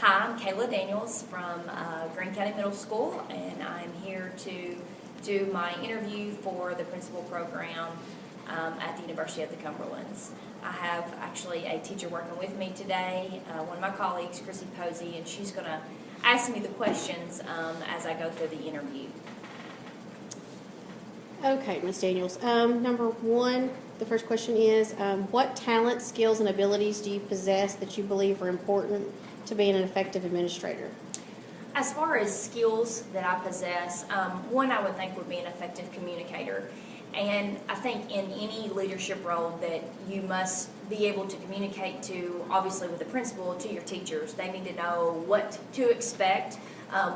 Hi, I'm Kayla Daniels from Greene County Middle School, and I'm here to do my interview for the principal program at the University of the Cumberlands. I have actually a teacher working with me today, one of my colleagues, Chrissy Posey, and she's going to ask me the questions as I go through the interview. Okay, Ms. Daniels. Number one, the first question is, what talents, skills, and abilities do you possess that you believe are important to being an effective administrator? As far as skills that I possess, one I would think would be an effective communicator. And I think in any leadership role that you must be able to communicate to, obviously with the principal, to your teachers. They need to know what to expect,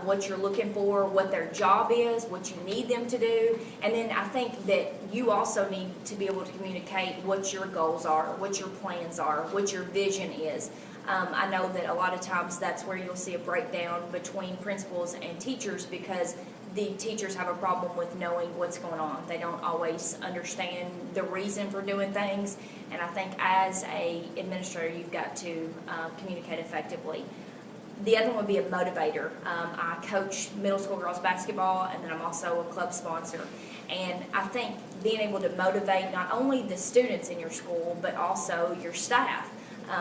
what you're looking for, what their job is, what you need them to do. And then I think that you also need to be able to communicate what your goals are, what your plans are, what your vision is. I know that a lot of times that's where you'll see a breakdown between principals and teachers because the teachers have a problem with knowing what's going on. They don't always understand the reason for doing things, and I think as an administrator you've got to communicate effectively. The other one would be a motivator. I coach middle school girls basketball, and then I'm also a club sponsor. And I think being able to motivate not only the students in your school, but also your staff.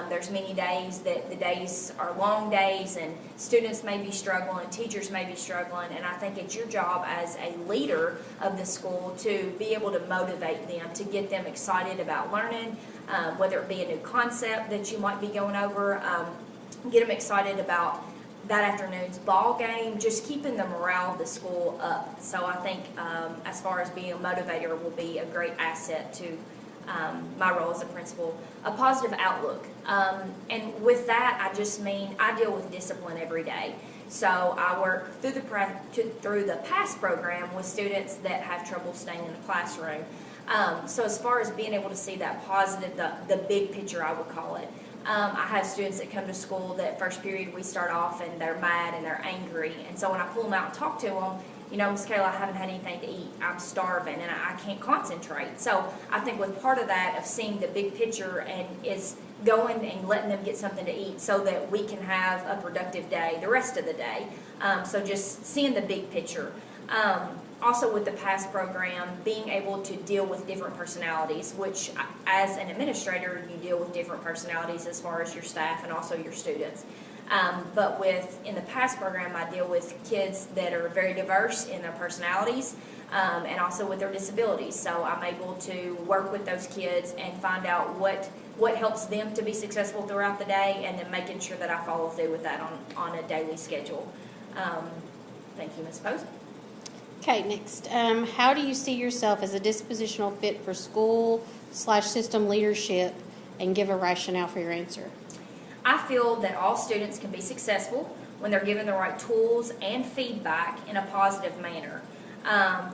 There's many days that the days are long days and students may be struggling, teachers may be struggling, and I think it's your job as a leader of the school to be able to motivate them, to get them excited about learning, whether it be a new concept that you might be going over, get them excited about that afternoon's ball game, just keeping the morale of the school up. So I think as far as being a motivator will be a great asset to my role as a principal. A positive outlook. And with that, I just mean I deal with discipline every day. So I work through the PASS program with students that have trouble staying in the classroom. So as far as being able to see that positive, the big picture I would call it, I have students that come to school that first period we start off and they're mad and they're angry. And so when I pull them out and talk to them, you know, Ms. Kayla, I haven't had anything to eat. I'm starving and I can't concentrate. So I think with part of that of seeing the big picture and is going and letting them get something to eat so that we can have a productive day the rest of the day. So just seeing the big picture. Also with the PASS program, being able to deal with different personalities, which as an administrator, you deal with different personalities as far as your staff and also your students. But in the PASS program, I deal with kids that are very diverse in their personalities and also with their disabilities. So I'm able to work with those kids and find out what helps them to be successful throughout the day, and then making sure that I follow through with that on a daily schedule. Thank you, Ms. Posey. Okay, next. How do you see yourself as a dispositional fit for school/system leadership, and give a rationale for your answer? I feel that all students can be successful when they're given the right tools and feedback in a positive manner.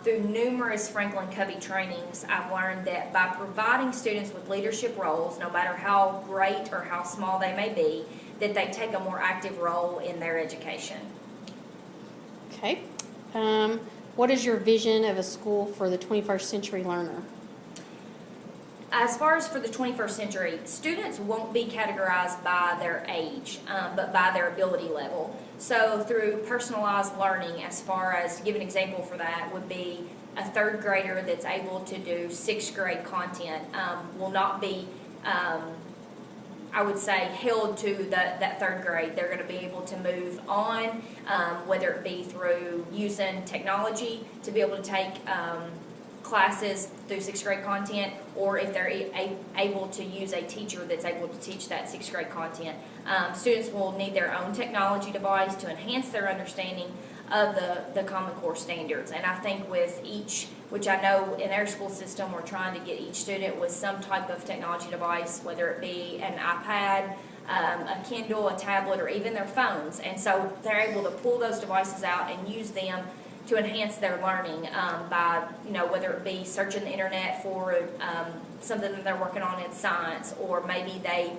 Through numerous Franklin Covey trainings, I've learned that by providing students with leadership roles, no matter how great or how small they may be, that they take a more active role in their education. Okay. What is your vision of a school for the 21st century learner? As far as for the 21st century, students won't be categorized by their age, but by their ability level. So through personalized learning, as far as, to give an example for that, would be a third grader that's able to do sixth grade content will not be, I would say, held to that third grade. They're going to be able to move on, whether it be through using technology to be able to take classes through sixth grade content, or if they're able to use a teacher that's able to teach that sixth grade content. Students will need their own technology device to enhance their understanding of the Common Core standards. And I think with each, which I know in our school system, we're trying to get each student with some type of technology device, whether it be an iPad, a Kindle, a tablet, or even their phones. And so they're able to pull those devices out and use them to enhance their learning by, whether it be searching the internet for something that they're working on in science, or maybe they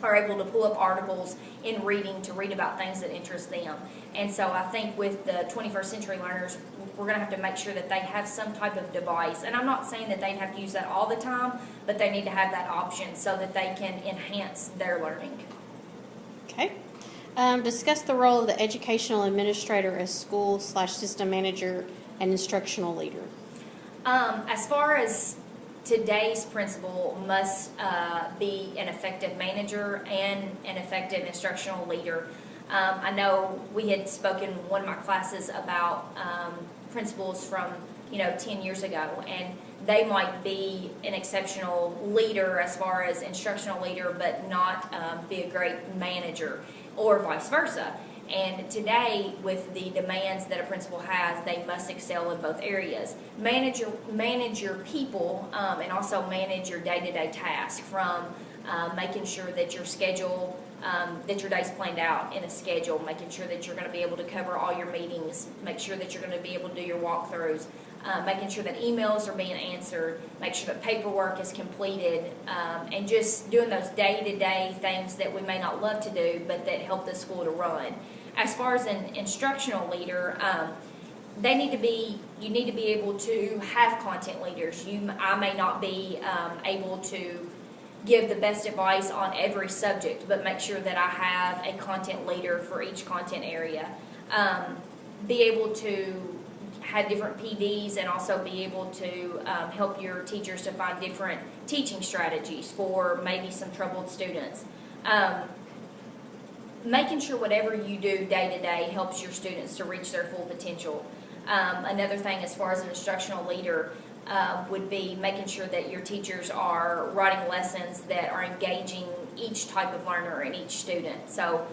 are able to pull up articles in reading to read about things that interest them. And so I think with the 21st century learners, we're going to have to make sure that they have some type of device. And I'm not saying that they have to use that all the time, but they need to have that option so that they can enhance their learning. Okay. Discuss the role of the educational administrator as school/system manager and instructional leader. As far as today's principal must be an effective manager and an effective instructional leader. I know we had spoken in one of my classes about principals from 10 years ago, and they might be an exceptional leader as far as instructional leader, but not be a great manager, or vice versa. And today, with the demands that a principal has, they must excel in both areas. Manage your people, and also manage your day-to-day tasks, from making sure that your schedule, that your day's planned out in a schedule, making sure that you're going to be able to cover all your meetings, make sure that you're going to be able to do your walkthroughs, making sure that emails are being answered, make sure that paperwork is completed, and just doing those day-to-day things that we may not love to do, but that help the school to run. As far as an instructional leader, you need to be able to have content leaders. I may not be able to give the best advice on every subject, but make sure that I have a content leader for each content area. Be able to have different PDs, and also be able to help your teachers to find different teaching strategies for maybe some troubled students. Making sure whatever you do day to day helps your students to reach their full potential. Another thing, as far as an instructional leader, would be making sure that your teachers are writing lessons that are engaging each type of learner and each student. So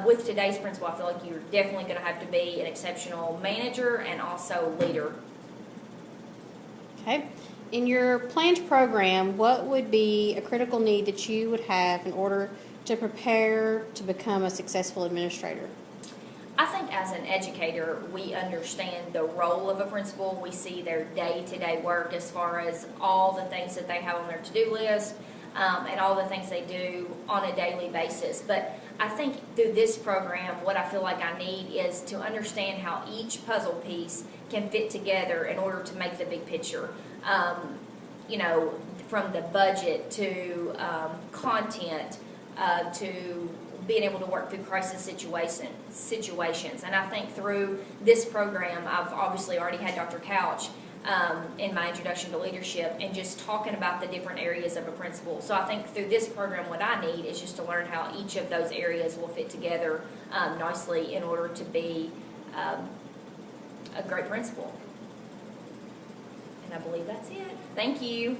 with today's principal, I feel like you're definitely going to have to be an exceptional manager and also leader. Okay. In your planned program, what would be a critical need that you would have in order to prepare to become a successful administrator? I think as an educator, we understand the role of a principal. We see their day-to-day work as far as all the things that they have on their to-do list, and all the things they do on a daily basis. But I think through this program, what I feel like I need is to understand how each puzzle piece can fit together in order to make the big picture. From the budget to content, to being able to work through crisis situations. And I think through this program, I've obviously already had Dr. Couch in my introduction to leadership, and just talking about the different areas of a principal. So I think through this program, what I need is just to learn how each of those areas will fit together nicely in order to be a great principal. And I believe that's it. Thank you.